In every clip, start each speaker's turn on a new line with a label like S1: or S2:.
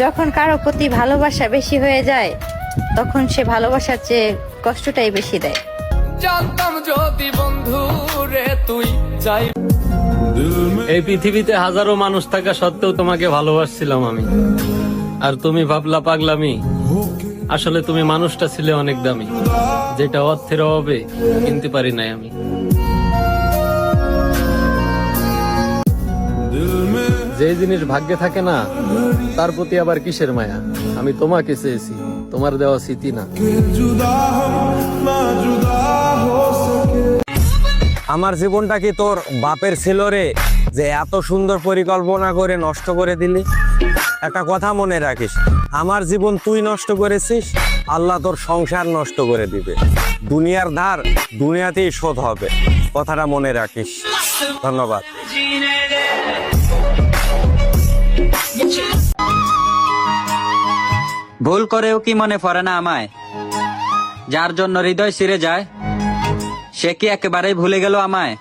S1: যখন কারো প্রতি ভালোবাসা বেশি হয়ে যায় তখন সে ভালোবাসার চেয়ে কষ্টটাই বেশি দেয়।
S2: জানতাম যদি বন্ধু রে তুই যাই।
S3: এই পৃথিবীতে হাজারো মানুষ থাকা সত্ত্বেও তোমাকে ভালোবাসছিলাম আমি, আর তুমি ভাবলা পাগলামি। আসলে তুমি মানুষটা ছিলে অনেক দামি, যেটা অর্থের অভাবে কিনতে পারি নাই আমি। যে জিনিস ভাগ্যে থাকে না তার প্রতি আবার কিসের মায়া। আমি তোমাকে চেয়েছি, তোমার দেওয়া স্মৃতি না।
S4: আমার জীবনটা কি তোর বাপের ছিল রে, যে এত সুন্দর পরিকল্পনা করে নষ্ট করে দিলি? একটা কথা মনে রাখিস, আমার জীবন তুই নষ্ট করেছিস, আল্লাহ তোর সংসার নষ্ট করে দিবে। দুনিয়ার ধার দুনিয়াতেই শোধ হবে, কথাটা মনে রাখিস। ধন্যবাদ।
S5: ভুল করেও কি মনে পড়ে না আমায়? যার জন্য হৃদয় ছিঁড়ে যায় সে কি একেবারেই ভুলে গেল আমায়?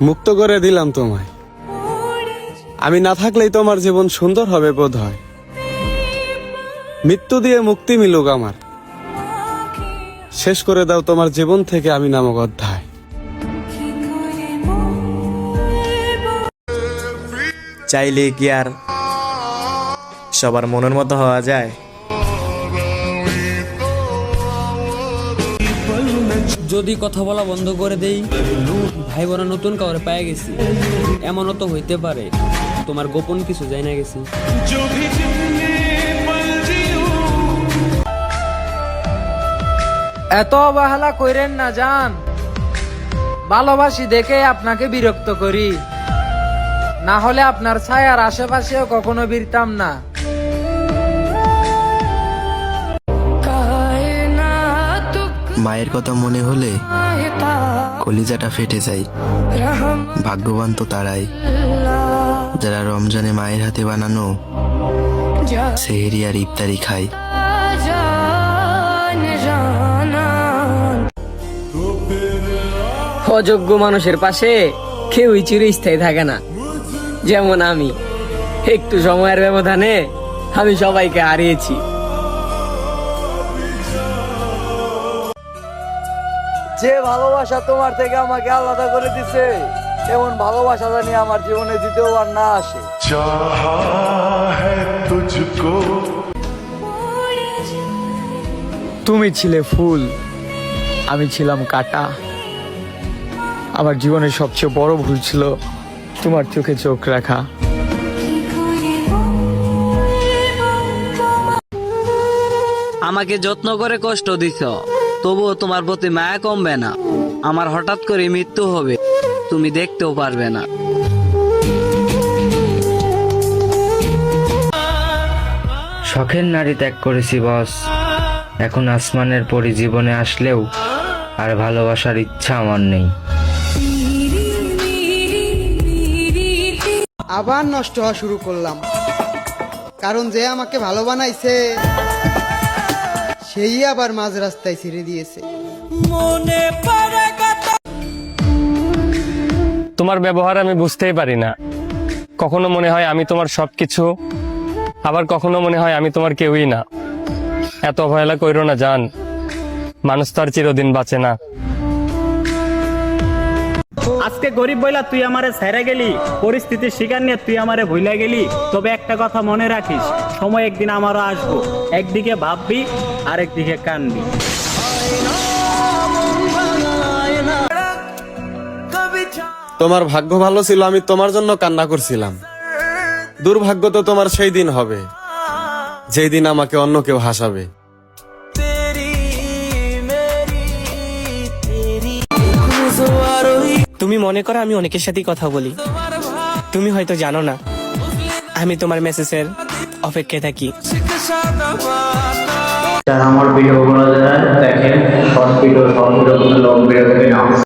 S6: মুক্ত করে দিলাম তোমায়, আমি না থাকলেই তোমার জীবন সুন্দর হবে বোধ হয়। মৃত্যু দিয়ে মুক্তি মিলুক আমার, শেষ করে দাও তোমার জীবন থেকে আমি নামক অধ্যায়।
S7: চাইলে কি আর সবার মনের মতো হওয়া যায়?
S8: যদি কথা বলা বন্ধ করে দেই, ভাই বোনা নতুন কাউরে পেয়ে গেছি, এমনও তো হইতে পারে তোমার গোপন কিছু জানা গেছি।
S2: এত অবহেলা কইরেন না জান, ভালোবাসি দেখে আপনাকে বিরক্ত করি, না হলে আপনার ছায়ার আশেপাশেও কখনো বিরতাম না।
S7: মায়ের কথা মনে হলে কলিজাটা ফেটে যায়। ভাগ্যবান তো তারাই যারা রমজানে মায়ের হাতে বানানো সেহরি আর ইফতারি খায়।
S8: অযোগ্য মানুষের পাশে কেউই চিরস্থায়ী থাকে না। যেমন আমি, একটু সময়ের ব্যবধানে আমি সবাইকে হারিয়েছি।
S9: যে ভালোবাসা তোমার থেকে আমাকে আলাদা করে দিছে, এমন ভালোবাসা জানি আমার জীবনে দ্বিতীয়বার না আসে।
S10: তুমি ছিলে ফুল, আমি ছিলাম কাঁটা। আমার জীবনের সবচেয়ে বড় ভুল ছিল তোমার চোখে চোখ রাখা।
S5: আমাকে যত্ন করে কষ্ট দিছ, তবুও তোমার প্রতি মায়া কমবে না। আমার হঠাৎ করে মৃত্যু হবে, তুমি দেখতেও পারবে না।
S11: শখের নারী ত্যাগ করেছি বস, এখন আসমানের পরি জীবনে আসলেও আর ভালোবাসার ইচ্ছা আমার নেই।
S12: আবার নষ্ট হওয়া শুরু করলাম, কারণ যে আমাকে ভালো বানাইছে সেই আবার মাঝ রাস্তায় ছেড়ে দিয়েছে।
S3: তোমার ব্যবহার আমি বুঝতেই পারি না। কখনো মনে হয় আমি তোমার সবকিছু, আবার কখনো মনে হয় আমি তোমার কেউই না। এত অবহেলা কইরো না জান, মানুষ তো আর চিরদিন বাঁচে না।
S13: আজকে গরিব বইলা তুই আমারে ছেড়ে গেলি, পরিস্থিতির শিকার নিয়ে তুই আমারে ভুলে গেলি। তবে একটা কথা মনে রাখিস, সময় একদিন আমারও আসবো। একদিকে ভাববি আর একদিকে কানবি।
S6: তোমার ভাগ্য ভালো ছিল, আমি তোমার জন্য কান্না করছিলাম। দুর্ভাগ্য তো তোমার সেই দিন হবে যেই দিন আমাকে অন্য কেউ হাসাবে।
S14: তুমি মনে করো আমি অনেকের সাথেই কথা বলি, তুমি হয়তো জানো না আমি তোমার মেসেজের অপেক্ষায় থাকি।
S15: যারা আমার ভিডিওগুলো দেখেন, শর্ট ভিডিও লং ভিডিও থেকে নাও।